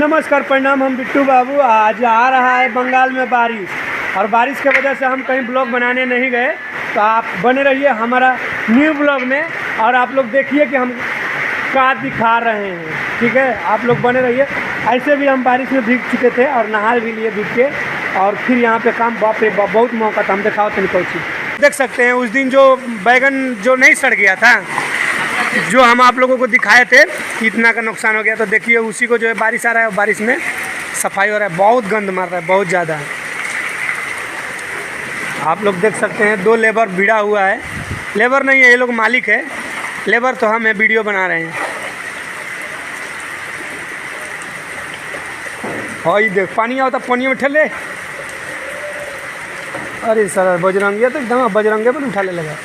नमस्कार, प्रणाम। हम बिट्टू बाबू। आज आ रहा है बंगाल में बारिश, और बारिश की वजह से हम कहीं ब्लॉग बनाने नहीं गए। तो आप बने रहिए हमारा न्यू ब्लॉग में, और आप लोग देखिए कि हम क्या दिखा रहे हैं। ठीक है, आप लोग बने रहिए। ऐसे भी हम बारिश में भीग चुके थे और नहा भी लिए भीग के, और फिर यहाँ पे काम बाप रे बाप बहुत मौका था। हम दिखाओ तो निकल चीज़ देख सकते हैं। उस दिन जो बैगन जो नहीं सड़ गया था, जो हम आप लोगों को दिखाए थे कि इतना का नुकसान हो गया, तो देखिए उसी को जो है बारिश आ रहा है, बारिश में सफाई हो रहा है। बहुत गंद मार रहा है, बहुत ज़्यादा। आप लोग देख सकते हैं 2 लेबर भिड़ा हुआ है। लेबर नहीं है, ये लोग मालिक है। लेबर तो हम है, वीडियो बना रहे हैं। हाँ, ये देख पानी आता, पानी में ठेले। अरे सर, बजरंगिया तो एकदम बजरंगे पर उठा ले लगा।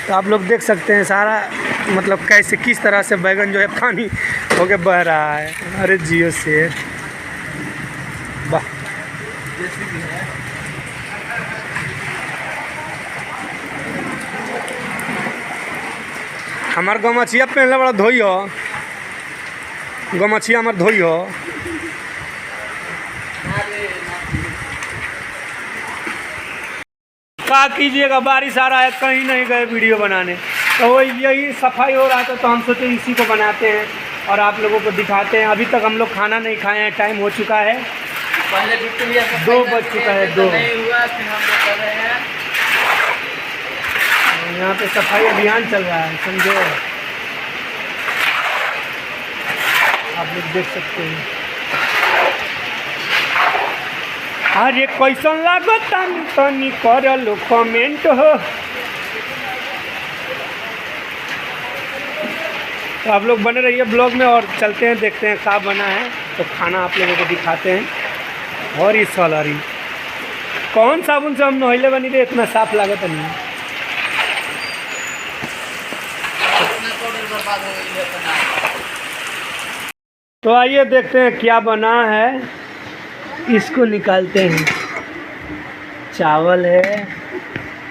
तो आप लोग देख सकते हैं सारा, मतलब कैसे किस तरह से बैगन जो है पानी होके बह रहा है। अरे जियो शेर, वाह। हमार गमछिया पहले बड़ा धोई हो, गमछिया हमार धोई हो। क्या कीजिएगा, बारिश आ रहा है, कहीं नहीं गए वीडियो बनाने। तो वो यही सफाई हो रहा था, तो हम सोचे इसी को बनाते हैं और आप लोगों को दिखाते हैं। अभी तक हम लोग खाना नहीं खाए हैं, टाइम हो चुका है, पहले 2 बज चुका है। 2 नहीं हुआ, फिर हम लोग कर रहे हैं। यहाँ पे सफाई अभियान चल रहा है, समझो। आप लोग देख सकते हैं। अरे कैसन लागो तनी कर लो कमेंट हो। तो आप लोग बने रहिए ब्लॉग में, और चलते हैं, देखते हैं क्या बना है। तो खाना आप लोगों को दिखाते हैं। और इस सॉलरी कौन साबुन से हम नहले बनी थे, इतना साफ लागत नहीं। तो आइए देखते हैं क्या बना है। इसको निकालते हैं। चावल है,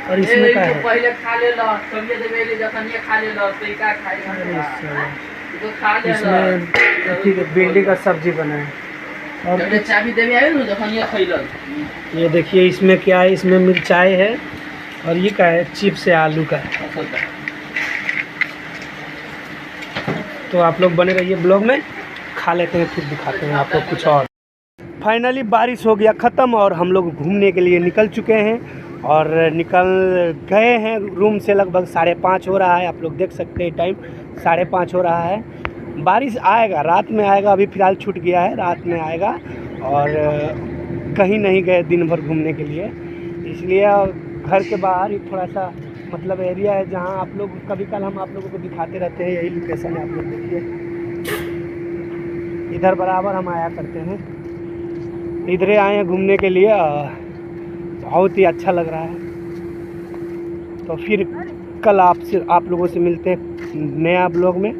और इसमें क्या है? पहले खा ले लो, कभी देवे जखन ये खा ले लो तो का खाएगा। तो खा ले लो। इसमें ठीक है, भिंडी का सब्जी बना है, और जब चाबी देवे आए ना जखन ये खइलो। ये देखिए इसमें क्या है। इसमें मिर्चाई है, और ये क्या है? चिप्स है, आलू का। तो आप लोग बने रहिए ब्लॉग में, खा लेते हैं, फिर दिखाते हैं आप लोग कुछ और। फाइनली बारिश हो गया ख़त्म, और हम लोग घूमने के लिए निकल चुके हैं, और निकल गए हैं रूम से। लगभग 5:30 हो रहा है। आप लोग देख सकते हैं टाइम 5:30 हो रहा है। बारिश आएगा, रात में आएगा। अभी फ़िलहाल छूट गया है, रात में आएगा। और कहीं नहीं गए दिन भर घूमने के लिए, इसलिए घर के बाहर ही थोड़ा सा मतलब एरिया है, जहाँ आप लोग कभी कल हम आप लोगों को दिखाते रहते हैं। यही लोकेशन है, आप लोग देखिए। इधर बराबर हम आया करते हैं, इधर आए हैं घूमने के लिए। बहुत ही अच्छा लग रहा है। तो फिर कल आप लोगों से मिलते हैं नया ब्लॉग में।